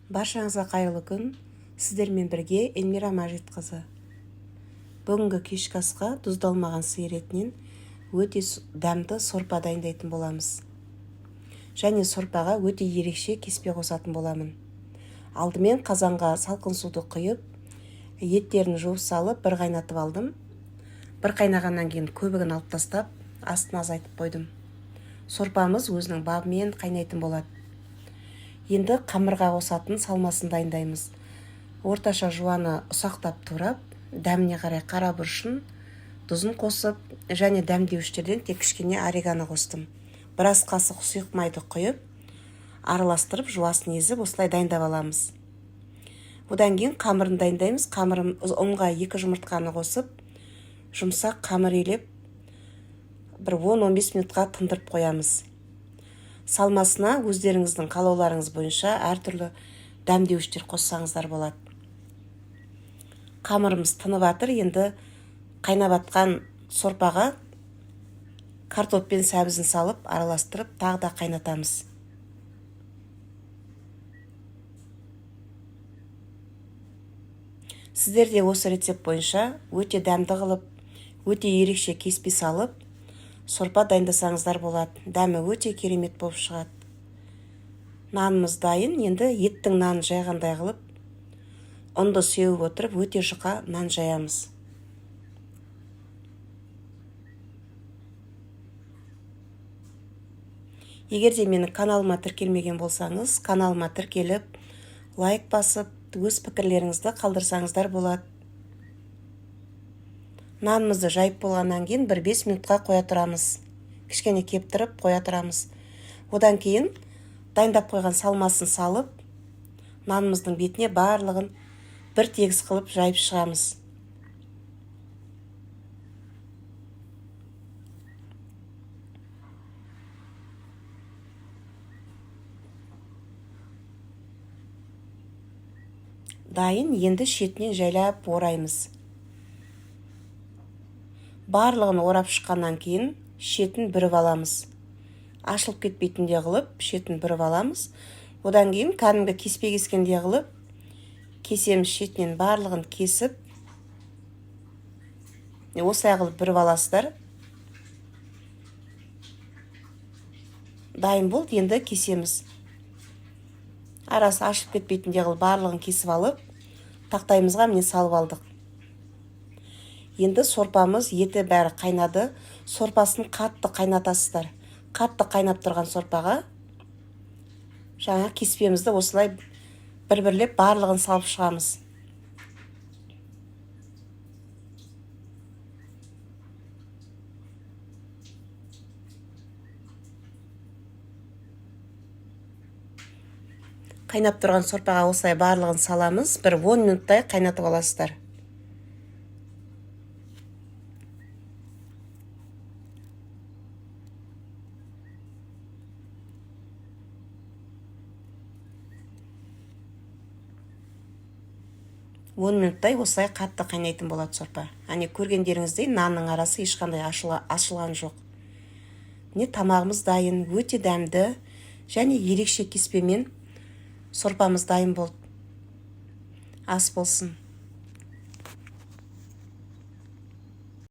Баршаңызға қайырлы күн. Сіздермен бірге Эльмира Мажитқызы. Бүгінгі кешкі асқа тұздалмаған сиыр етінен өте дәмді сорпа дайындайтын боламыз. Және сорпаға өте ерекше кеспе қосатын боламын. Алдымен қазанға салқын суды құйып, еттерін жуып салып, бір қайнатып алдым. Бір қайнағаннан кейін көбігін алып тастап, астын азайтып қойдым. Сорпамыз өзінің бабымен қайнайтын болады. Енді қамырға қосатын салмасын дайындаймыз. Орташа жуаны ұсақтап турап, дәміне қарай қара бұрышын, тұзын қосып, және дәмдеуіштерден тек кішкене орегано қостым. Біраз қасық сұйық майды құйып, араластырып, жуасын езіп, осылай дайындап аламыз. Одан кейін қамырын дайындаймыз. Қамырын ұнға 2 жұмыртқаны қосып, жұмсақ қамыр елеп, бір 10-15 минутқа тындырып қоямыз. Салмасына өздеріңіздің қалауларыңыз бойынша әртүрлі дәмдеуіштер қоссаңыздар болады. Қамырымыз тынып жатыр. Енді қайнап жатқан сорпаға картоп пен сәбізін салып, араластырып, тағы да қайнатамыз. Сіздер де осы рецепт бойынша өте дәмді қылып, өте ерекше кеспе салып, сорпа дайындасаңыздар болады. Дәмі өте керемет болып шығады. Нанымыз дайын. Енді еттің нанын жайғандай қылып, ұнды сеуіп отырып, өте жұқа нан жаямыз. Егер де менің каналыма тіркелмеген болсаңыз, каналыма тіркеліп, лайк басып, өз пікірлеріңізді қалдырсаңыздар болады. Нанымызды жайып болғаннан кейін бір 5 минутқа қоя тұрамыз. Кішкене кептіріп қоя тұрамыз. Одан кейін дайындап қойған салмасын салып, нанымыздың бетіне барлығын бір тегіс қылып жайып шығамыз. Дайын. Енді шетінен жайлап ораймыз. Барлығын орап шыққаннан кейін шетін бүріп аламыз. Ашылып кетпейтіндей қылып, шетін бүріп аламыз. Одан кейін кәдімгі кеспе кескендей қылып, кесеміз. Шетінен барлығын кесіп, осылай қылып бүріп аласыздар. Дайын болды. Енді кесеміз. Арасы ашылып кетпейтіндей қылып барлығын кесіп алып, тақтайымызға міне салып алдық. Енді сорпамыз, еті бәрі қайнады. Сорпасын қатты қайнатасыздар. Қатты қайнап тұрған сорпаға жаңа кеспемізді осылай бір-бірлеп барлығын салып шығамыз. Қайнап тұрған сорпаға осылай барлығын саламыз. Бір 10 минуттай қайнатып аласыздар. Минуттай осылай қатты қайнайтын болады сорпа. Әне көргендеріңіздей нанның арасы ешқандай ашылған жоқ. Не тамағымыз дайын, өте дәмді және ерекше кеспемен сорпамыз дайын болды. Ас болсын.